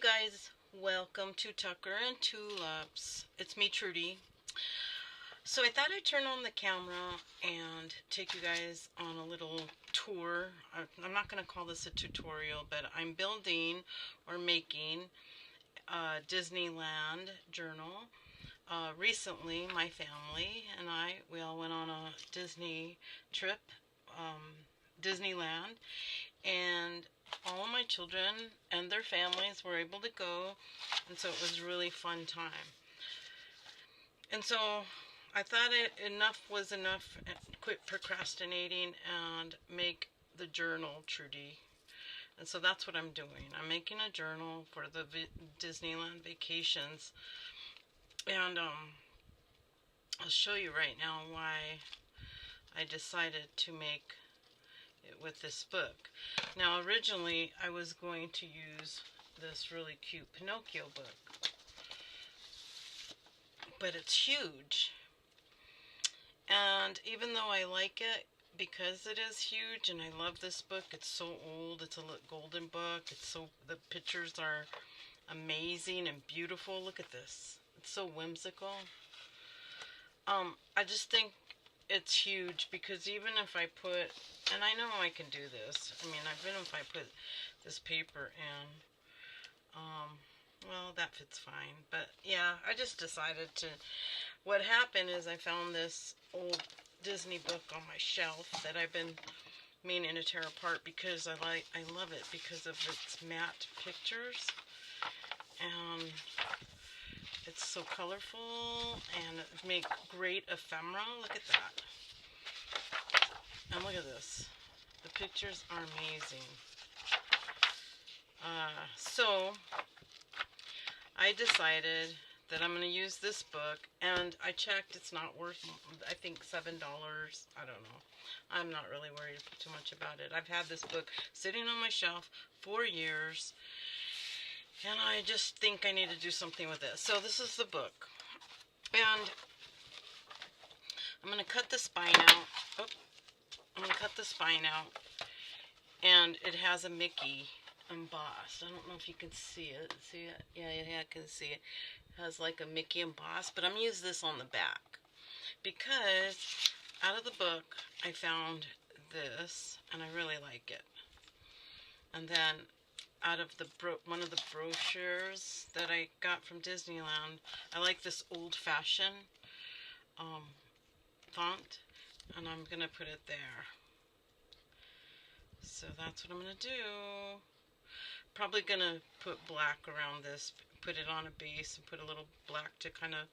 guys, welcome to Tucker and Tulips. It's me, Trudy. So I thought I'd turn on the camera and take you guys on a little tour. I'm not going to call this a tutorial, but I'm building or making a Disneyland journal. Recently, my family and we all went on a Disney trip, Disneyland, and all of my children and their families were able to go, and so it was a really fun time. And so I thought enough was enough. Quit procrastinating and make the journal, Trudy. And so that's what I'm doing. I'm making a journal for the Disneyland vacations, and I'll show you right now why I decided to make it with this book. Now, originally I was going to use this really cute Pinocchio book, but it's huge, and even though I like it because it is huge and I love this book, it's so old, it's a golden book, the pictures are amazing and beautiful. Look at this, it's so whimsical. I just think it's huge because even if I put, and I know I can do this, I mean, even if I put this paper in, well, that fits fine. But yeah, I just decided to, what happened is I found this old Disney book on my shelf that I've been meaning to tear apart because I love it because of its matte pictures, and it's so colorful and it makes great ephemera. Look at that. And look at this. The pictures are amazing. So I decided that I'm going to use this book, and I checked, it's not worth, I think, $7. I don't know. I'm not really worried too much about it. I've had this book sitting on my shelf for years, and I just think I need to do something with it. So this is the book, and I'm going to cut the spine out. Oh, I'm going to cut the spine out, and it has a Mickey embossed. I don't know if you can see it. See it? Yeah, I can see it. It has like a Mickey embossed, but I'm going to use this on the back because out of the book I found this, and I really like it. And then out of the one of the brochures that I got from Disneyland, I like this old-fashioned font, and I'm gonna put it there. So that's what I'm gonna do. Probably gonna put black around this, put it on a base, and put a little black to kind of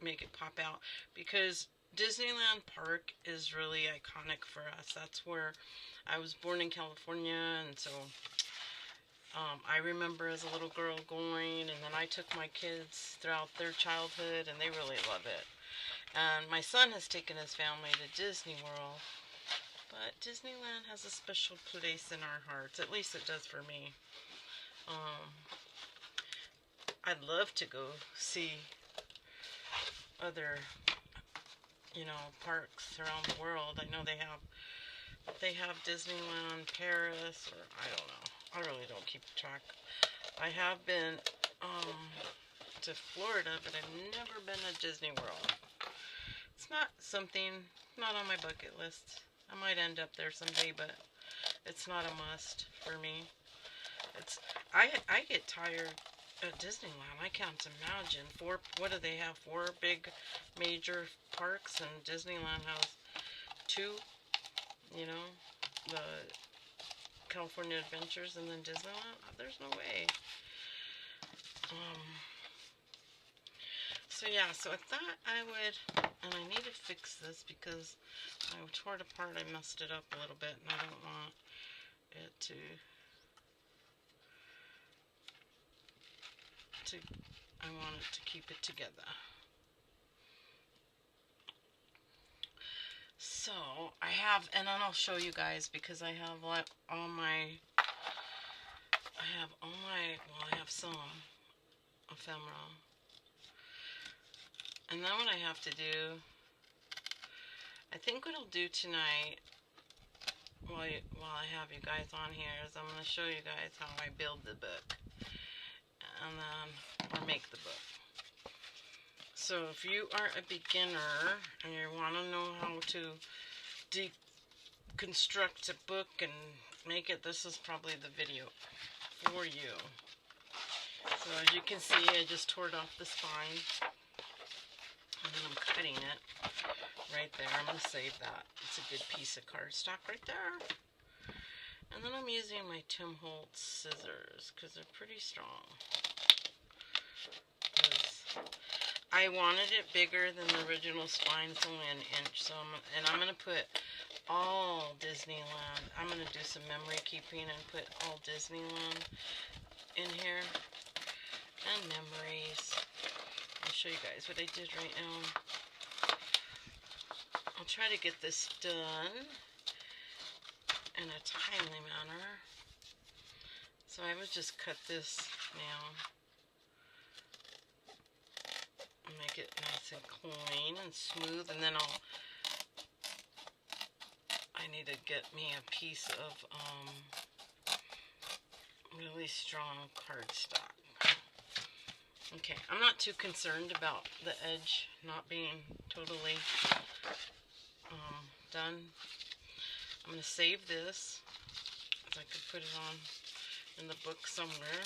make it pop out, because Disneyland Park is really iconic for us. That's where I was born, in California, and so I remember as a little girl going, and then I took my kids throughout their childhood, and they really love it. And my son has taken his family to Disney World, but Disneyland has a special place in our hearts. At least it does for me. I'd love to go see other, parks around the world. I know they have Disneyland Paris, or I don't know. I really don't keep track. I have been to Florida, but I've never been to Disney World. It's not on my bucket list. I might end up there someday, but it's not a must for me. I get tired at Disneyland. I can't imagine. What do they have? 4 big major parks, and Disneyland has 2. The California Adventures and then Disneyland. There's no way. So yeah, so I thought I would, and I need to fix this because I tore it apart. I messed it up a little bit, and I don't want it to I want it to keep it together. So I have, and then I'll show you guys, because I have I have some ephemera. And then what I have to do, I think what I'll do tonight, while I have you guys on here, is I'm going to show you guys how I build the book. and then, or make the book. So if you are a beginner and you want to know how to deconstruct a book and make it, this is probably the video for you. So as you can see, I just tore off the spine, and then I'm cutting it right there. I'm going to save that. It's a good piece of cardstock right there. And then I'm using my Tim Holtz scissors because they're pretty strong. I wanted it bigger than the original spine. It's only an inch, so I'm going to put all Disneyland. I'm going to do some memory keeping and put all Disneyland in here. And memories. I'll show you guys what I did right now. I'll try to get this done in a timely manner. So I would just cut this now and make it nice and clean and smooth, and then I need to get me a piece of really strong cardstock. Okay, I'm not too concerned about the edge not being totally done. I'm going to save this, so I could put it on in the book somewhere.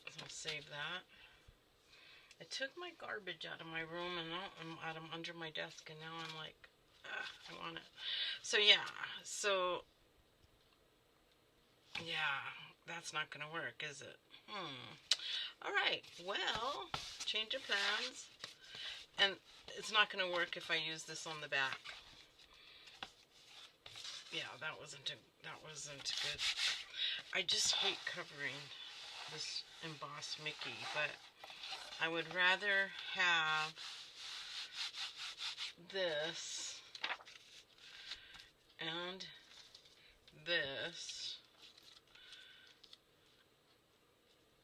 So I'll save that. I took my garbage out of my room and out of under my desk, and now I'm like, I want it. So yeah, that's not going to work, is it? Alright, well, change of plans. And it's not going to work if I use this on the back. Yeah, that wasn't good. I just hate covering this embossed Mickey, but I would rather have this and this,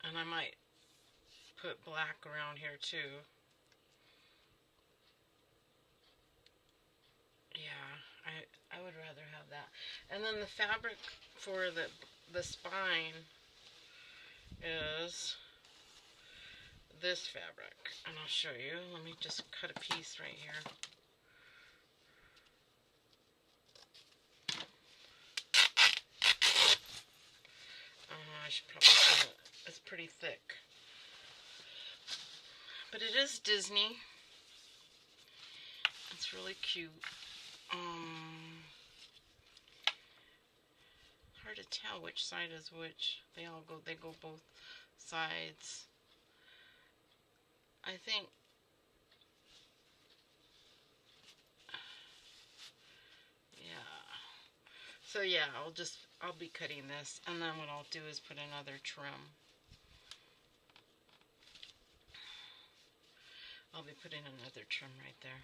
and I might put black around here too. Yeah, I would rather have that. And then the fabric for the spine is this fabric, and I'll show you. Let me just cut a piece right here. I should probably put it. It's pretty thick, but it is Disney. It's really cute. Hard to tell which side is which. They go both sides. I think so yeah, I'll be cutting this, and then what I'll do is put another trim. I'll be putting another trim right there.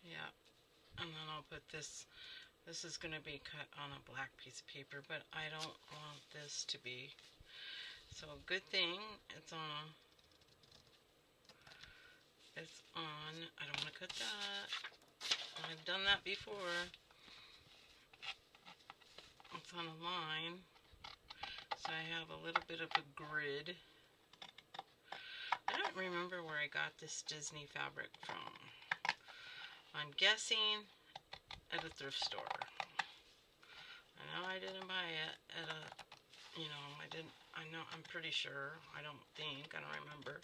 Yeah, and then I'll put this is going to be cut on a black piece of paper, but I don't want this to be. So good thing it's on I don't want to cut that. I've done that before. It's on a line, so I have a little bit of a grid. I don't remember where I got this Disney fabric from. I'm guessing at a thrift store. I know I didn't buy it at a, I'm pretty sure. I don't remember.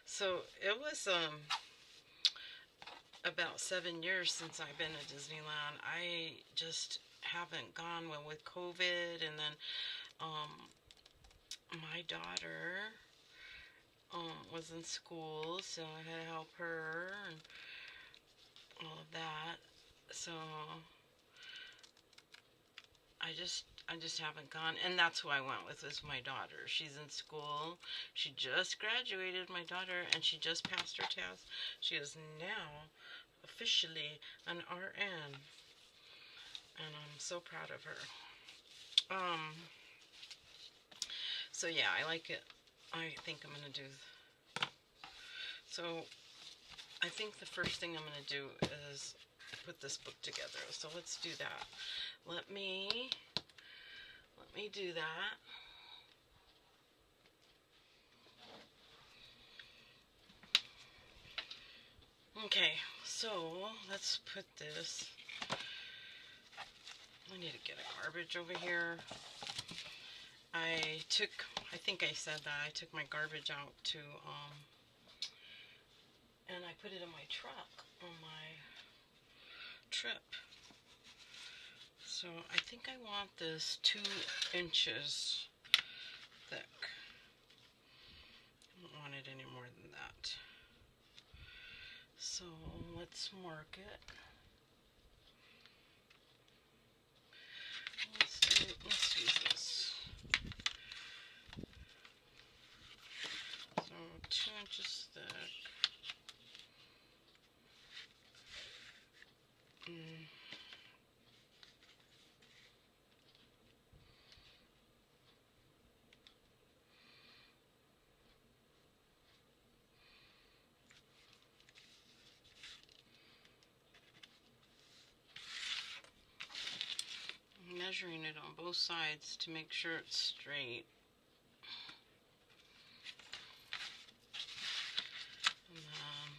So it was about 7 years since I've been to Disneyland. I just haven't gone, well, with COVID, and then my daughter was in school, so I had to help her and all of that. So I just haven't gone, and that's who I went with, was my daughter. She's in school. She just graduated, my daughter, and she just passed her test. She is now officially an RN, and I'm so proud of her. So yeah, I like it. I think I'm gonna do. So I think the first thing I'm going to do is put this book together. So let's do that. Let me do that. Okay, so let's put this. I need to get a garbage over here. I think I said that I took my garbage out to, and I put it in my truck on my trip. So I think I want this 2 inches thick. I don't want it any more than that. So let's mark it. Let's use this. So 2 inches thick. Measuring it on both sides to make sure it's straight. And then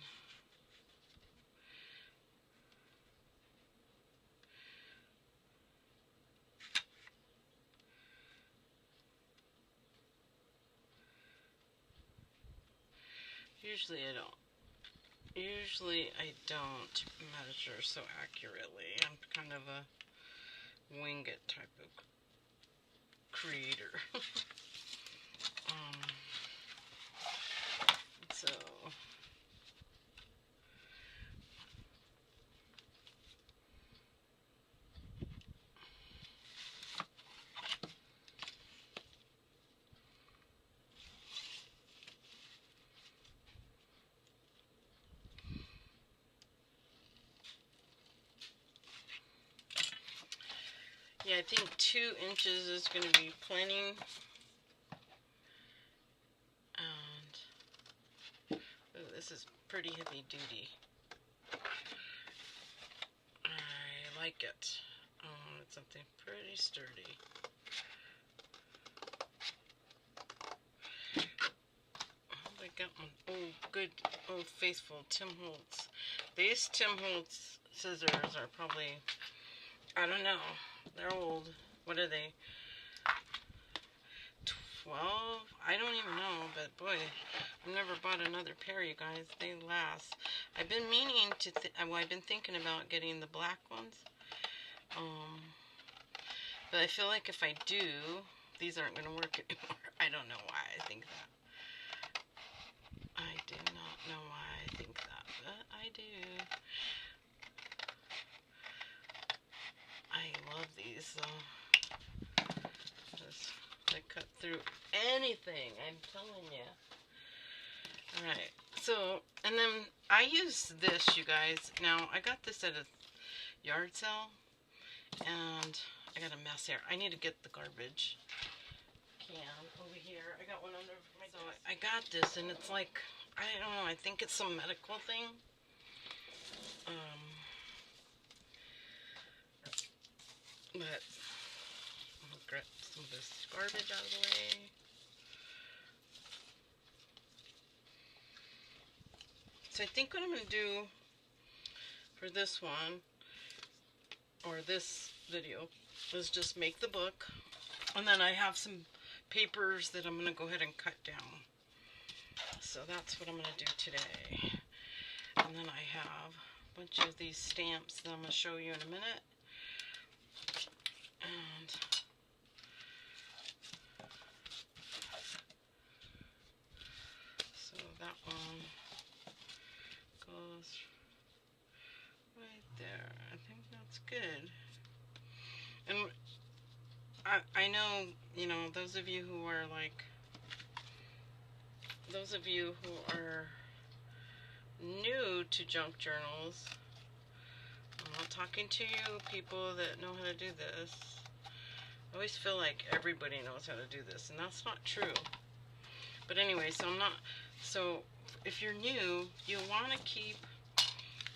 usually I don't measure so accurately. I'm kind of a wing it type of creator. So yeah, I think 2 inches is going to be plenty. And ooh, this is pretty heavy duty. I like it. It's something pretty sturdy. I got one. Oh, good, old faithful Tim Holtz. These Tim Holtz scissors are probably, I don't know, they're old. What are they? 12? I don't even know, but boy, I've never bought another pair, you guys. They last. I've been meaning to, well, I've been thinking about getting the black ones. But I feel like if I do, these aren't going to work anymore. I don't know why I think that. I do not know why I think that, but I do. I love these, though. They cut through anything, I'm telling you. Alright, so, and then I use this, you guys. Now, I got this at a yard sale, and I got a mess here. I need to get the garbage can over here. I got one under my desk. So I got this, and it's like, I don't know, I think it's some medical thing. But I'll get some of this garbage out of the way. So I think what I'm going to do for this one, or this video, is just make the book. And then I have some papers that I'm going to go ahead and cut down. So that's what I'm going to do today. And then I have a bunch of these stamps that I'm going to show you in a minute. And so that one goes right there. I think that's good. And I know, you know, those of you who are like, those of you who are new to junk journals, I'm not talking to you people that know how to do this. I always feel like everybody knows how to do this, and that's not true. But anyway, so if you're new, you want to keep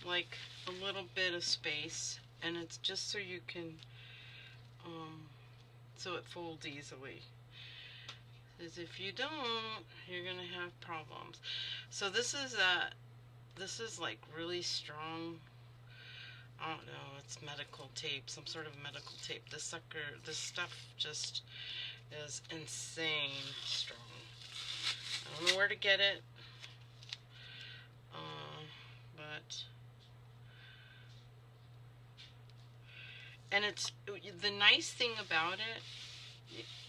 like a little bit of space, and it's just so you can, so it folds easily. Because if you don't, you're gonna have problems. So this is like really strong. I don't know, it's medical tape, some sort of medical tape. This stuff just is insane strong. I don't know where to get it, but, and it's, the nice thing about it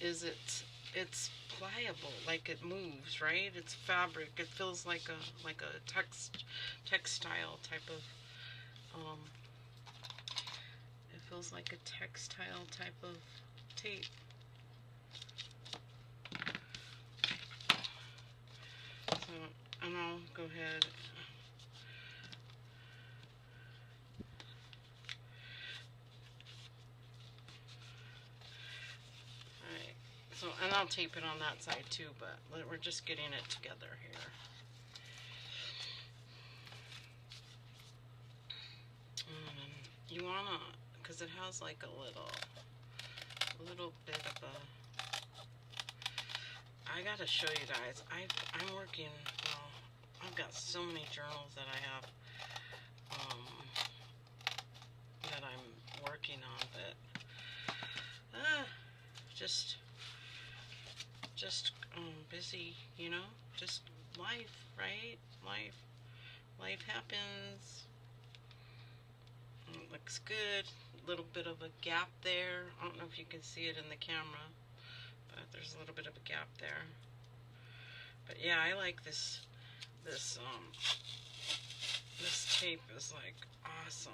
is it's pliable, like it moves, right? It's fabric. It feels like a textile type of, it feels like a textile type of tape. So, and I'll go ahead. Alright, so, and I'll tape it on that side too, but we're just getting it together here. You wanna, because it has like a little bit of a, I gotta show you guys, I'm working, well, I've got so many journals that I have, that I'm working on, but, just busy, you know, just life, right? Life happens. It looks good. Little bit of a gap there. I don't know if you can see it in the camera, but there's a little bit of a gap there. But yeah, I like this tape is like awesome.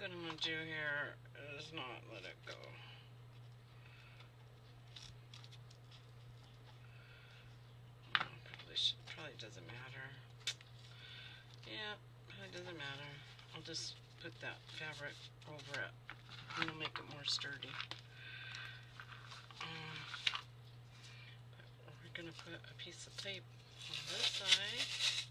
What I'm gonna do here is not let it go. Probably doesn't matter. Yeah, probably doesn't matter. I'll just put that fabric over it, and it'll make it more sturdy. We're gonna put a piece of tape on this side.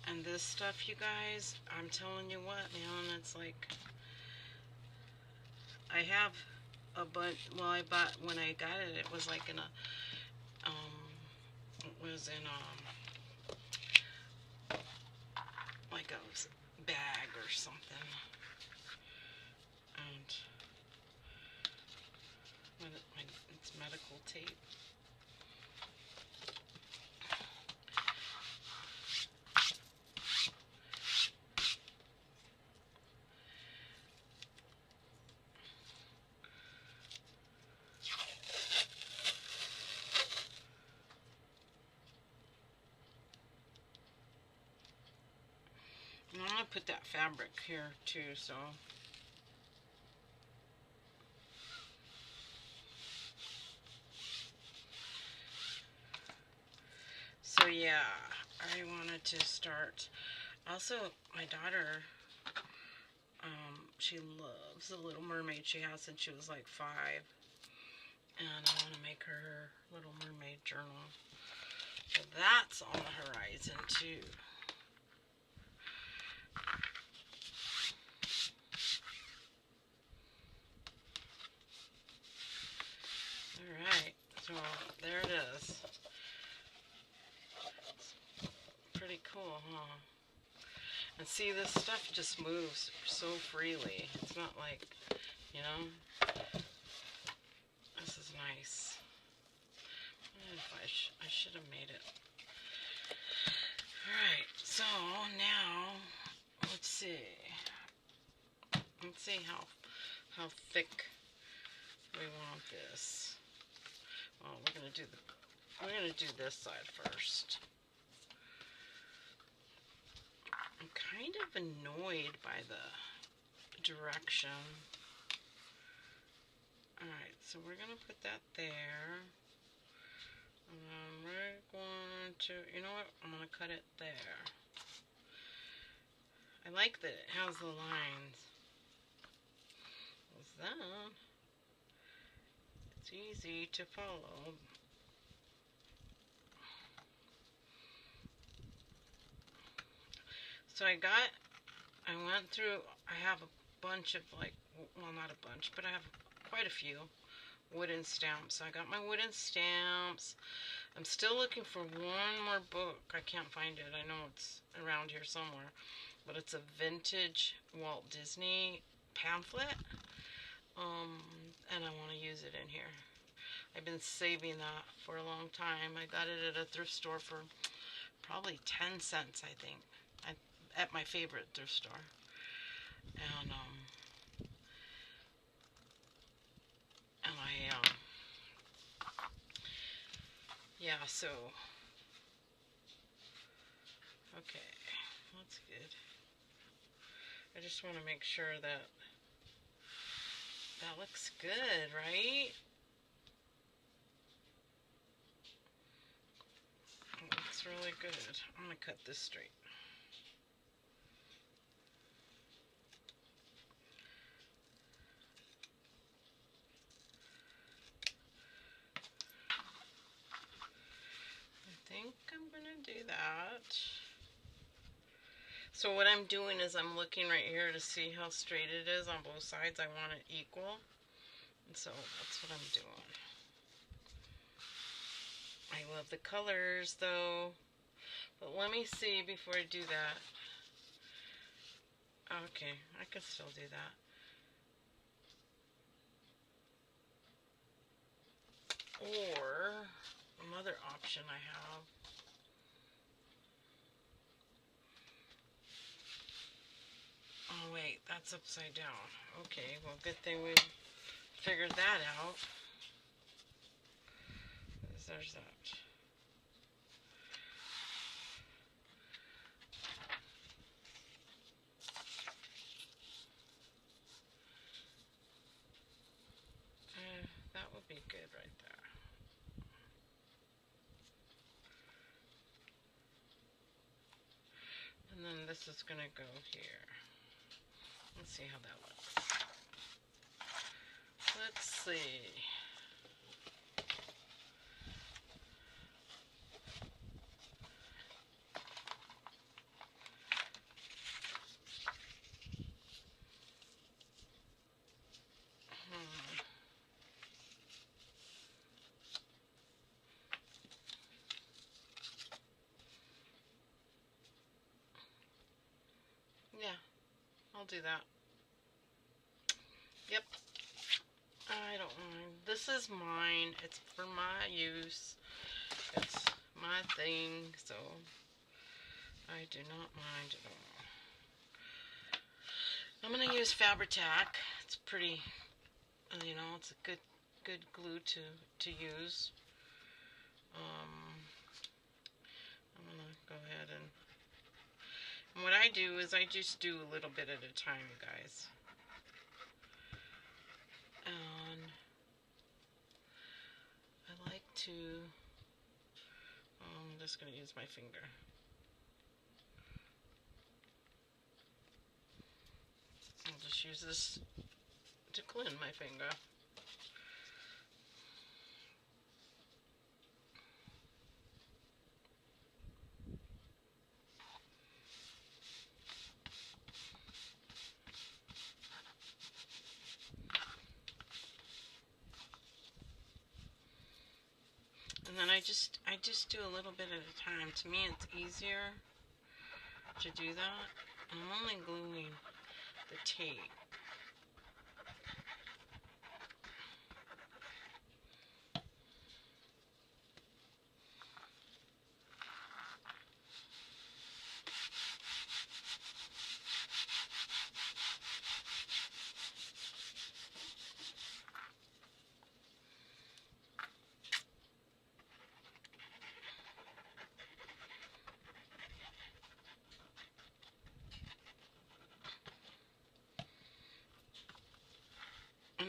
And this stuff, you guys, I'm telling you what, man, it's like, I have a bunch, well, I bought, when I got it, it was like in a, it was in like a bag or something, and it's medical tape. And I'm going to put that fabric here too, so. So yeah, I wanted to start. Also, my daughter, she loves The Little Mermaid. She has since she was like 5. And I want to make her Little Mermaid journal. So that's on the horizon too. Alright, so there it is. It's pretty cool, huh? And see, this stuff just moves so freely. It's not like, you know, this is nice. I should have made it. Alright, so now, let's see. Let's see how thick we want this. Well, we're gonna do this side first. I'm kind of annoyed by the direction. Alright, so we're going to put that there. We're going to, you know what, I'm going to cut it there. I like that it has the lines. What's that? It's easy to follow. So I went through, I have a bunch of like, well not a bunch, but I have quite a few wooden stamps. So I got my wooden stamps. I'm still looking for one more book. I can't find it. I know it's around here somewhere. But it's a vintage Walt Disney pamphlet. And I want to use it in here. I've been saving that for a long time. I got it at a thrift store for probably 10 cents, I think. At my favorite thrift store. And yeah, so, okay, that's good. I just want to make sure that that looks good, right? It looks really good. I'm going to cut this straight. I think I'm going to do that. So what I'm doing is I'm looking right here to see how straight it is on both sides. I want it equal. And so that's what I'm doing. I love the colors though. But let me see before I do that. Okay, I can still do that. Or another option I have. Oh wait, that's upside down. Okay, well good thing we figured that out. There's that. That would be good right there. And then this is going to go here. Let's see how that looks. Let's see. Yeah, I'll do that. Yep. I don't mind. This is mine. It's for my use. It's my thing, so I do not mind at all. I'm going to use Fabri-Tac. It's pretty, you know, it's a good glue to use. I'm going to go ahead and what I do is I just do a little bit at a time, guys. And I like to, I'm just going to use my finger. I'll just use this to clean my finger. And then I just do a little bit at a time. To me, it's easier to do that. And I'm only gluing the tape.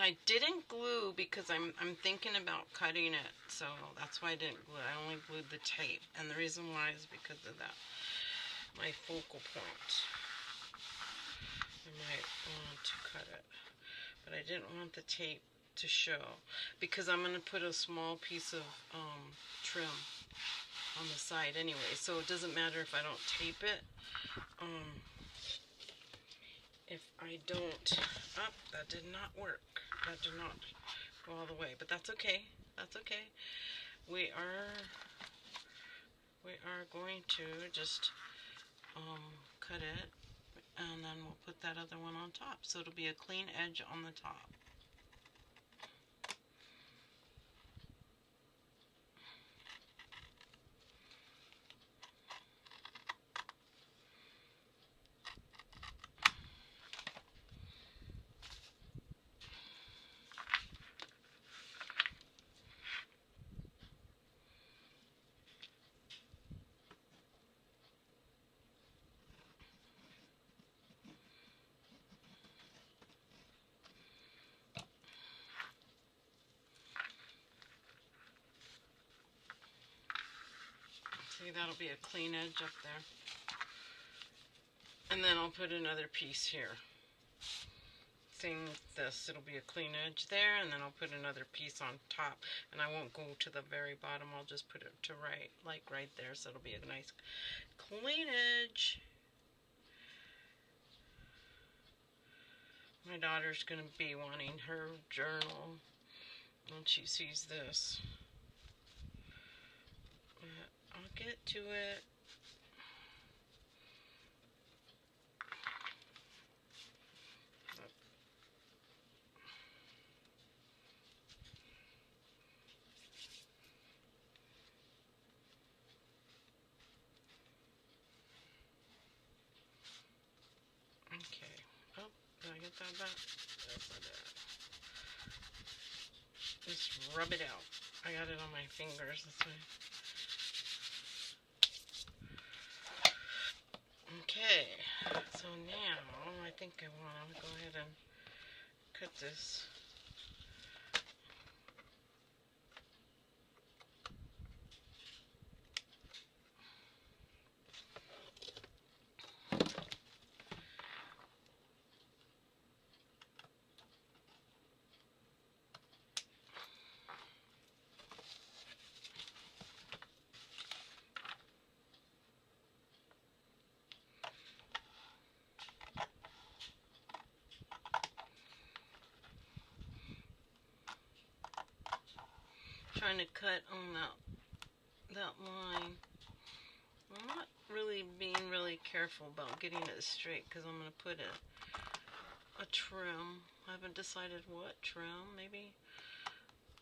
I didn't glue because I'm thinking about cutting it, so that's why I didn't glue. I only glued the tape, and the reason why is because of that, my focal point. I might want to cut it, but I didn't want the tape to show because I'm going to put a small piece of trim on the side anyway, so it doesn't matter if I don't tape it. If I don't, that did not work. That did not go all the way, but that's okay. That's okay. We are going to just cut it, and then we'll put that other one on top, so it'll be a clean edge on the top. See, that'll be a clean edge up there. And then I'll put another piece here. Same with this. It'll be a clean edge there, and then I'll put another piece on top. And I won't go to the very bottom. I'll just put it to right there, so it'll be a nice clean edge. My daughter's going to be wanting her journal when she sees this. But I'll get to it. Okay. Oh, did I get that back? Yes, I did. Just rub it out. I got it on my fingers this way. Okay, so now I think I want to go ahead and cut this. Trying to cut on that line. I'm not really being really careful about getting it straight because I'm going to put a trim. I haven't decided what trim. Maybe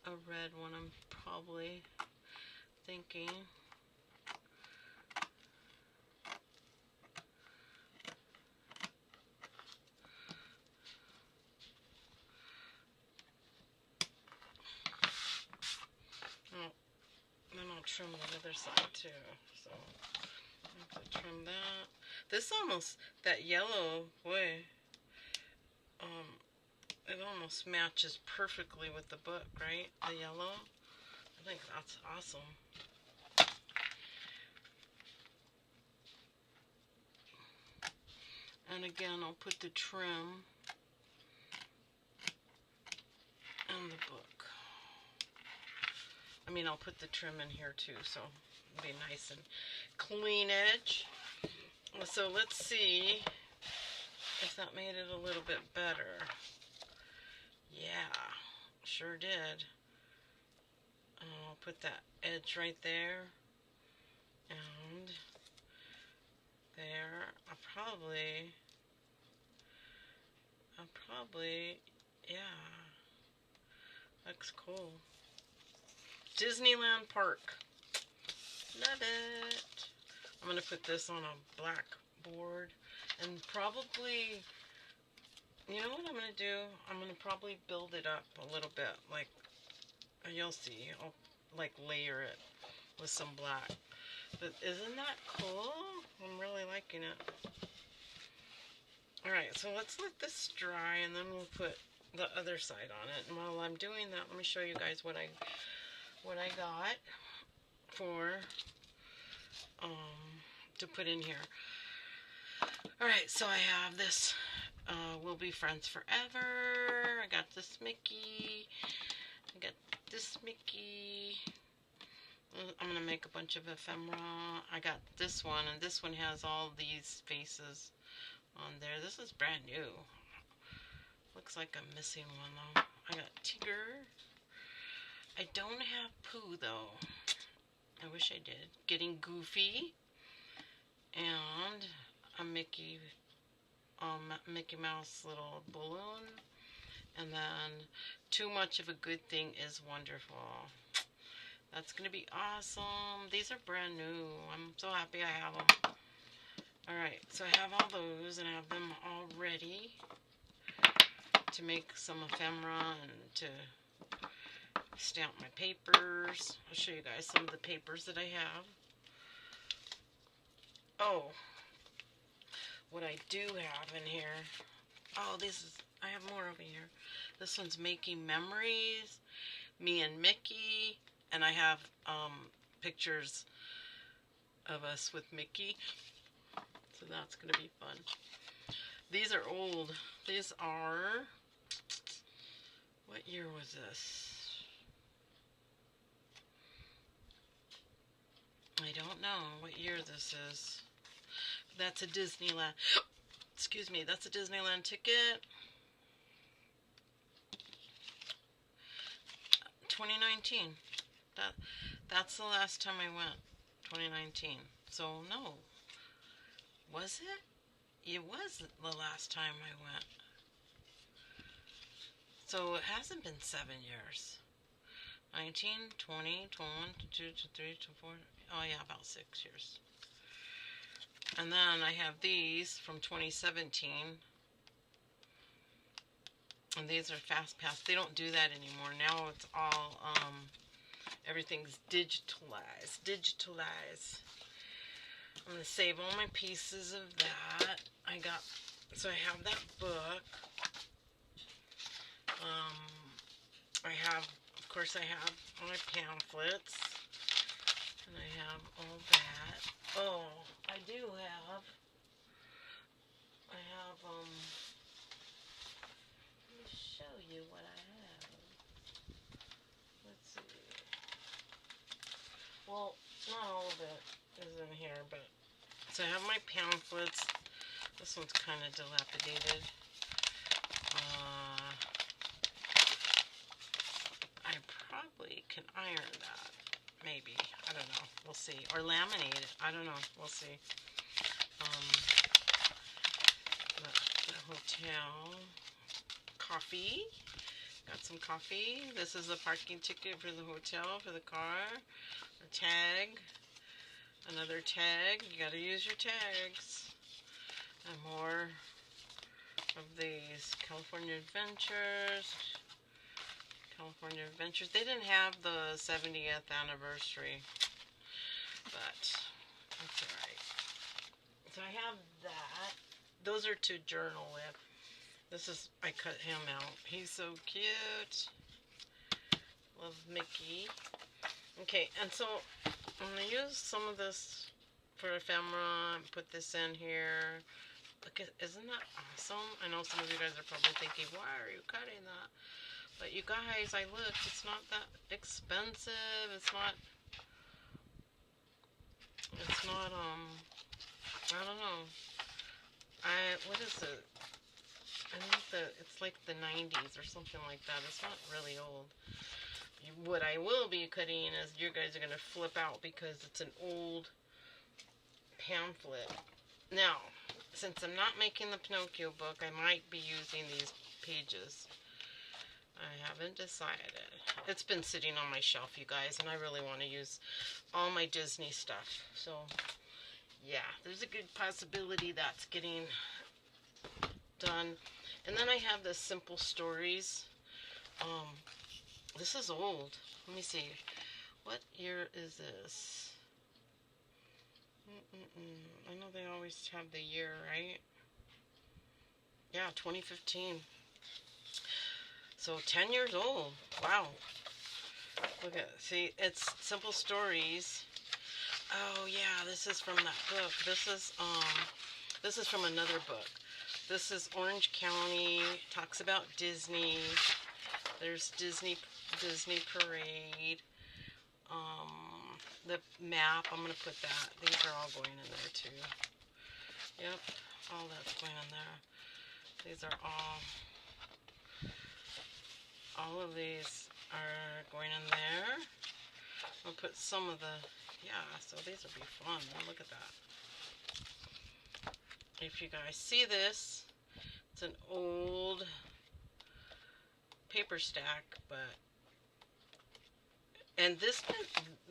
a red one, I'm probably thinking. Then I'll trim the other side too. So I have to trim that. This almost, that yellow, boy, it almost matches perfectly with the book, right? The yellow. I think that's awesome. And again, I'll put the trim in the book. I mean, I'll put the trim in here too, so it'll be nice and clean edge. So let's see if that made it a little bit better. Yeah, sure did. I'll put that edge right there and there. I'll probably, yeah, looks cool. Disneyland Park. Love it. I'm going to put this on a black board and probably, you know what I'm going to do? I'm going to probably build it up a little bit. Like, you'll see. I'll like layer it with some black. But isn't that cool? I'm really liking it. Alright, so let's let this dry and then we'll put the other side on it. And while I'm doing that, let me show you guys what I got for to put in here. Alright, so I have this We'll Be Friends Forever. I got this Mickey. I got this Mickey. I'm going to make a bunch of ephemera. I got this one, and this one has all these faces on there. This is brand new. Looks like I'm missing one, though. I got Tigger. I don't have Pooh, though. I wish I did. Getting Goofy. And a Mickey Mouse little balloon. And then Too Much of a Good Thing is Wonderful. That's going to be awesome. These are brand new. I'm so happy I have them. Alright, so I have all those and I have them all ready to make some ephemera and to stamp my papers. I'll show you guys some of the papers that I have. Oh, what I do have in here. Oh, I have more over here. This one's Making Memories, me and Mickey, and I have pictures of us with Mickey. So that's going to be fun. These are old. These are, what year was this? I don't know what year this is. That's a Disneyland. Excuse me, that's a Disneyland ticket. 2019. That's the last time I went. 2019. So no. Was it? It was the last time I went. So it hasn't been 7 years. 19, 20, 21, 22, 23, 24. Oh yeah, about 6 years. And then I have these from 2017. And these are Fast Pass. They don't do that anymore. Now it's all, everything's digitalized. I'm going to save all my pieces of that. So I have that book. Of course I have my pamphlets. And I have all that. Oh, I have, let me show you what I have. Let's see. Well, not all of it is in here, but, so I have my pamphlets. This one's kind of dilapidated. I probably can iron that. Maybe. I don't know. We'll see. Or laminate it. I don't know. We'll see. The hotel. Coffee. Got some coffee. This is a parking ticket for the hotel, for the car. A tag. Another tag. You gotta use your tags. And more of these. California Adventures. They didn't have the 70th anniversary, but that's alright. So I have that. Those are to journal with. This is, I cut him out. He's so cute. Love Mickey. Okay, and so I'm going to use some of this for ephemera and put this in here. Look, isn't that awesome? I know some of you guys are probably thinking, why are you cutting that? But you guys, I looked, it's not that expensive. It's not, I don't know. What is it? I think it's like the 90s or something like that. It's not really old. What I will be cutting is, you guys are going to flip out because it's an old pamphlet. Now, since I'm not making the Pinocchio book, I might be using these pages. I haven't decided. It's been sitting on my shelf, you guys, and I really want to use all my Disney stuff. So, yeah, there's a good possibility that's getting done. And then I have the Simple Stories. This is old. Let me see. What year is this? I know they always have the year, right? Yeah, 2015. So 10 years old. Wow. Look at, see, it's simple stories. Oh yeah, this is from that book. This is from another book. This is Orange County. Talks about Disney. There's Disney Parade. The map. I'm gonna put that. These are all going in there too. Yep, all that's going in there. These are all of these are going in there. I'll put some of the, yeah, so these will be fun. Look at that. If you guys see this, it's an old paper stack, but, and this,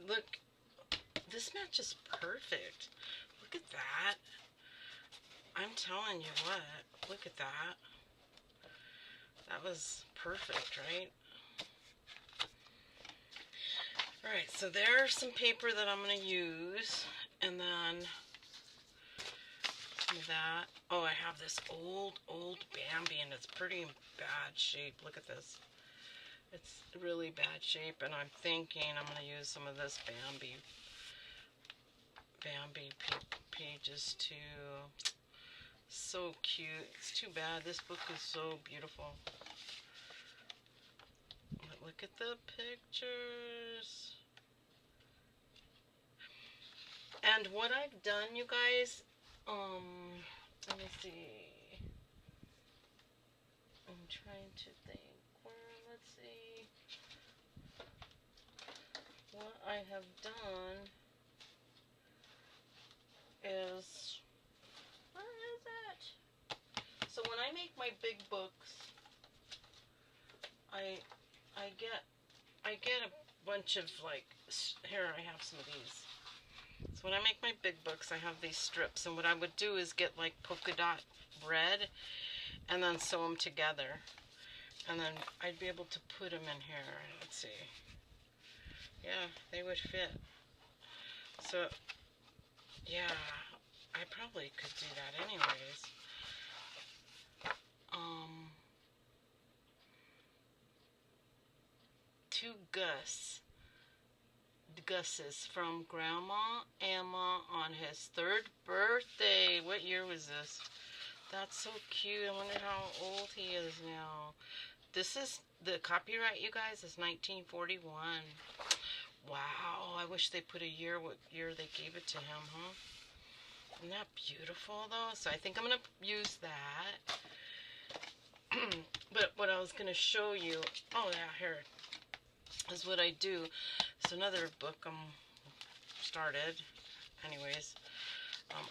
look, this matches perfect. Look at that. I'm telling you what, look at that. That was perfect, right? Alright, so there's some paper that I'm going to use, and then some of that. Oh, I have this old Bambi, and it's pretty in bad shape. Look at this. It's really bad shape, and I'm thinking I'm going to use some of this Bambi pages too. So cute. It's too bad. This book is so beautiful. Look at the pictures. And what I've done, you guys, let me see. I'm trying to think. Let's see. What I have done is, where is it? So when I make my big books, I get a bunch of, like, here I have some of these. So when I make my big books, I have these strips, and what I would do is get like polka dot red and then sew them together, and then I'd be able to put them in here. Let's see. Yeah, they would fit. So yeah, I probably could do that anyways. To Gus's from Grandma Emma on his 3rd birthday. What year was this? That's so cute. I wonder how old he is now. This is the copyright, you guys, is 1941. Wow, I wish they put a year, what year they gave it to him, huh? Isn't that beautiful, though? So I think I'm going to use that. But what I was going to show you, oh yeah, here is what I do. It's another book I'm started. Anyways,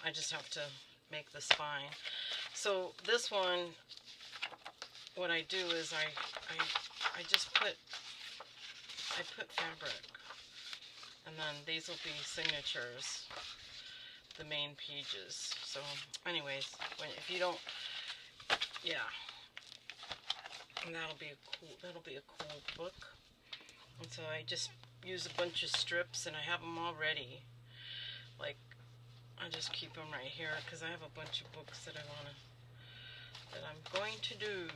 I just have to make the spine. So this one, what I do is I just put fabric, and then these will be signatures, the main pages. So anyways, if you don't, yeah, and that'll be a cool book. And so I just use a bunch of strips, and I have them all ready. Like, I just keep them right here because I have a bunch of books that I'm going to do.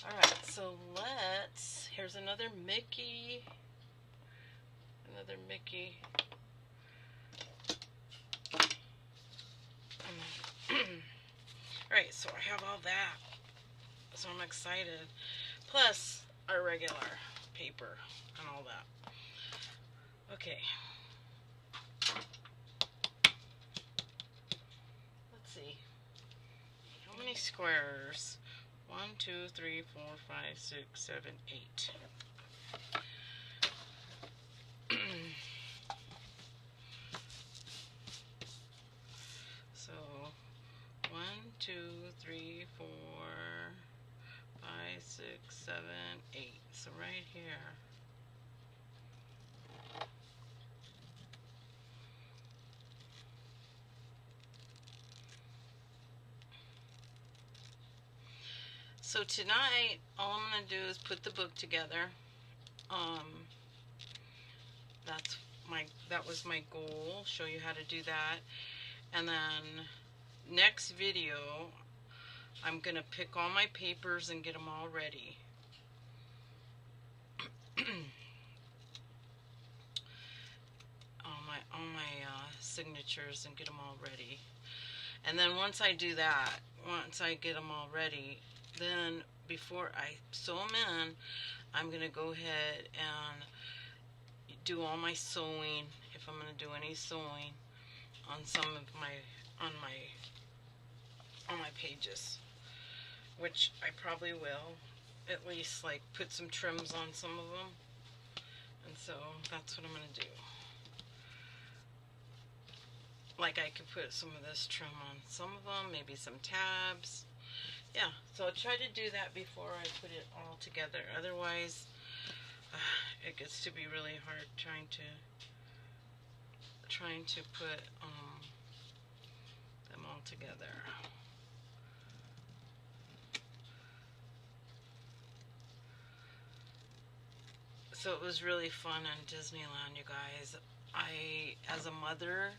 Alright, so here's another Mickey. Alright, so I have all that. So I'm excited. Plus our regular paper and all that. Okay. Let's see. How many squares? 1, 2, 3, 4, 5, 6, 7, 8. So 1, 2, 3, 4, 5, 6, 7, 8. So right here. So tonight, all I'm going to do is put the book together. That was my goal, show you how to do that. And then next video, I'm going to pick all my papers and get them all ready. all my signatures and get them all ready. And then once I do that, once I get them all ready, then before I sew them in, I'm going to go ahead and do all my sewing, if I'm going to do any sewing on some of my on my pages, which I probably will, at least like put some trims on some of them. And so that's what I'm going to do. Like I could put some of this trim on some of them, maybe some tabs. Yeah, so I'll try to do that before I put it all together. Otherwise, it gets to be really hard trying to put them all together. So it was really fun in Disneyland, you guys. As a mother,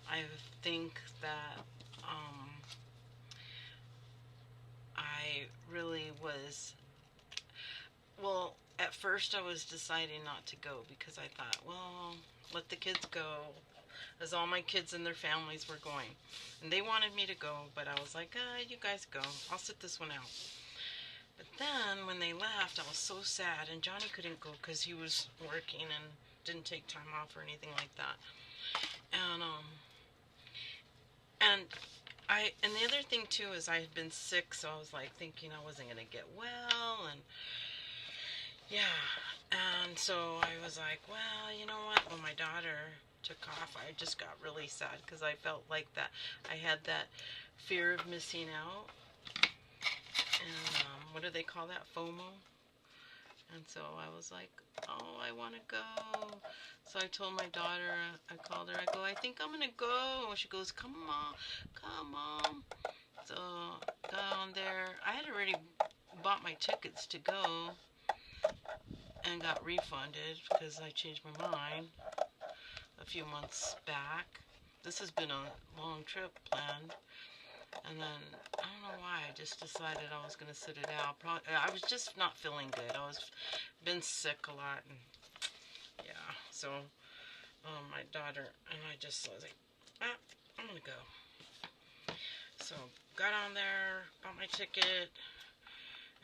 I think that I really was, well, at first I was deciding not to go because I thought, well, let the kids go, as all my kids and their families were going. And they wanted me to go, but I was like, you guys go. I'll sit this one out. But then when they left, I was so sad, and Johnny couldn't go because he was working and didn't take time off or anything like that. And the other thing too is I had been sick, so I was like thinking I wasn't gonna get well, and yeah, and so I was like, well, you know what? When my daughter took off, I just got really sad because I felt like that I had that fear of missing out, and what do they call that? FOMO. And so I was like, oh, I want to go. So I told my daughter, I called her, I go, I think I'm going to go. She goes, come on, come on. So down there, I had already bought my tickets to go and got refunded because I changed my mind a few months back. This has been a long trip planned. And then, I don't know why, I just decided I was going to sit it out. I was just not feeling good. I was been sick a lot. And yeah, so my daughter and I just was like, I'm going to go. So got on there, bought my ticket,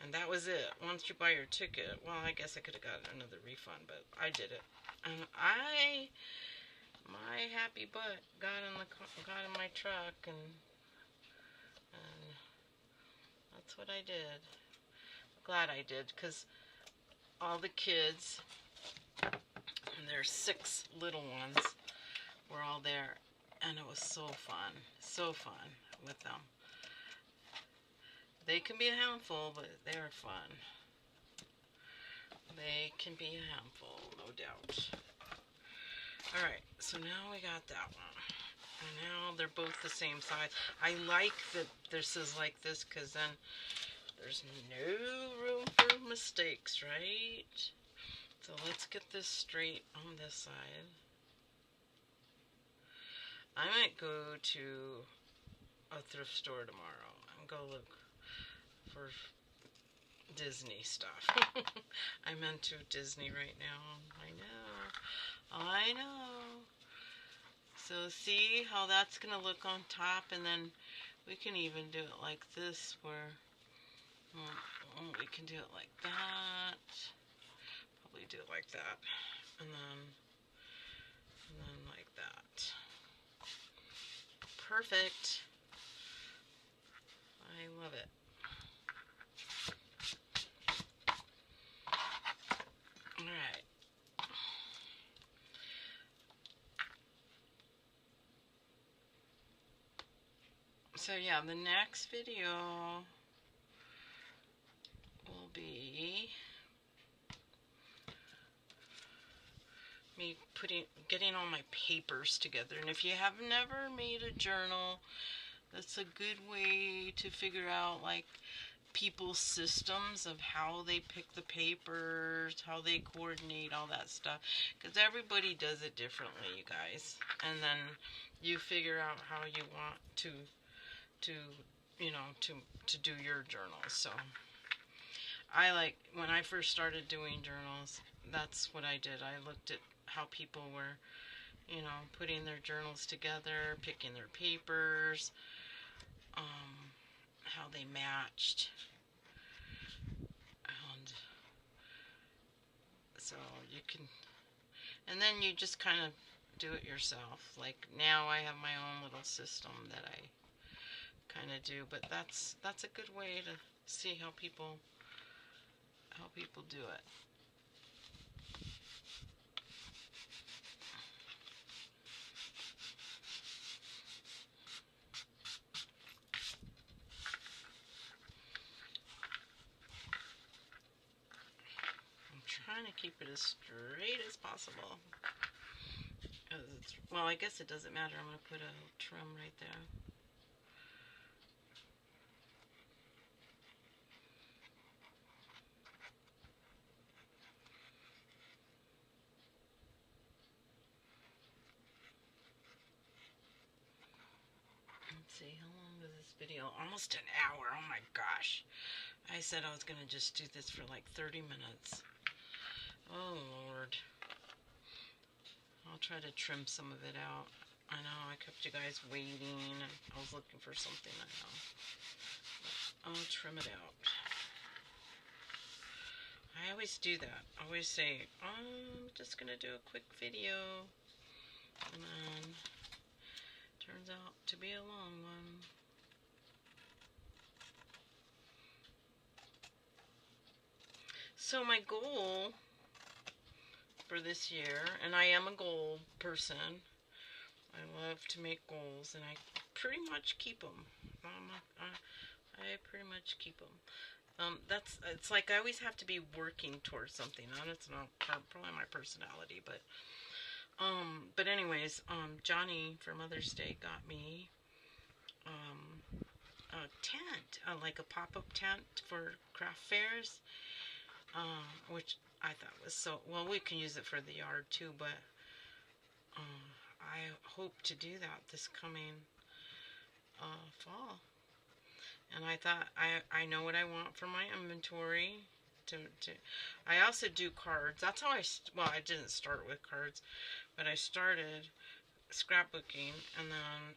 and that was it. Once you buy your ticket, well, I guess I could have got another refund, but I did it. And my happy butt got in my truck, and that's what I did. Glad I did, because all the kids, and there's 6 little ones, were all there, and it was so fun with them. They can be a handful, but they're fun. They can be a handful, no doubt. Alright, so now we got that one. And now they're both the same size. I like that this is like this because then there's no room for mistakes, right? So let's get this straight on this side. I might go to a thrift store tomorrow and go look for Disney stuff. I'm into Disney right now. I know. So see how that's going to look on top, and then we can even do it like this, where we can do it like that. Probably do it like that, and then like that. Perfect. I love it. Alright. So yeah, the next video will be me getting all my papers together. And if you have never made a journal, that's a good way to figure out like people's systems of how they pick the papers, how they coordinate all that stuff, because everybody does it differently, you guys. And then you figure out how you want to you know, to do your journals. So I like, when I first started doing journals, that's what I did. I looked at how people were, you know, putting their journals together, picking their papers, how they matched, and so you can, and then you just kind of do it yourself. Like now I have my own little system that I kind of do, but that's a good way to see how people do it. I'm trying to keep it as straight as possible. Well, I guess it doesn't matter. I'm going to put a trim right there. Let's see, how long was this video? Almost an hour. Oh my gosh. I said I was going to just do this for like 30 minutes. Oh Lord. I'll try to trim some of it out. I know I kept you guys waiting, and I was looking for something, I know. But I'll trim it out. I always do that. I always say, I'm just going to do a quick video. And then turns out to be a long one. So my goal for this year, and I am a goal person. I love to make goals, and I pretty much keep them. I pretty much keep them. It's like I always have to be working towards something. And it's not probably my personality, but anyways, Johnny for Mother's Day got me a tent, like a pop-up tent for craft fairs, which I thought was so, well, we can use it for the yard too, but I hope to do that this coming fall. And I thought, I know what I want for my inventory. I also do cards. That's how well, I didn't start with cards, but I started scrapbooking, and then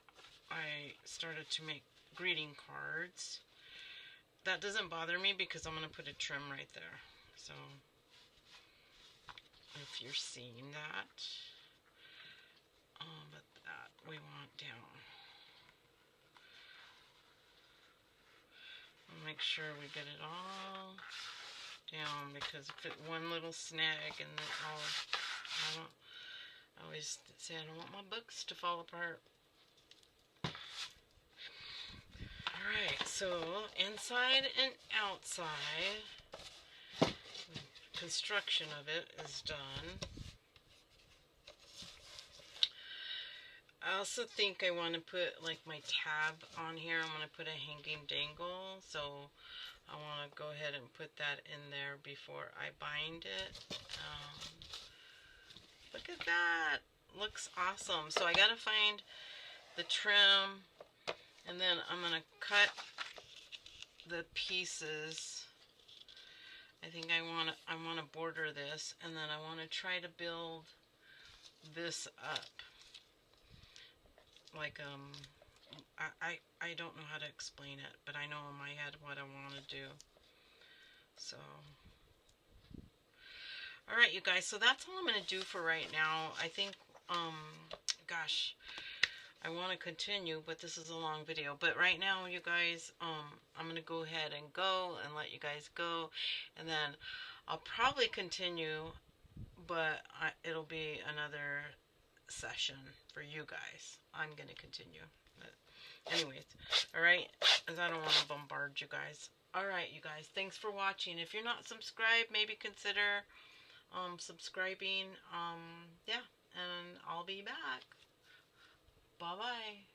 I started to make greeting cards. That doesn't bother me because I'm going to put a trim right there. So if you're seeing that, but that we want down. We'll make sure we get it all down, because if it one little snag, and then I always say I don't want my books to fall apart. Alright, so inside and outside, construction of it is done. I also think I want to put like my tab on here. I'm going to put a hanging dangle, so I want to go ahead and put that in there before I bind it. Look at that. Looks awesome. So I got to find the trim, and then I'm going to cut the pieces. I think I want to border this, and then I want to try to build this up. Like, I don't know how to explain it, but I know in my head what I want to do. So, alright you guys, so that's all I'm going to do for right now. I think, gosh, I want to continue, but this is a long video. But right now, you guys, I'm going to go ahead and go and let you guys go. And then I'll probably continue, but it'll be another session for you guys. I'm going to continue. But anyways, alright, as I don't want to bombard you guys. Alright, you guys, thanks for watching. If you're not subscribed, maybe consider subscribing. Yeah, and I'll be back. Bye-bye.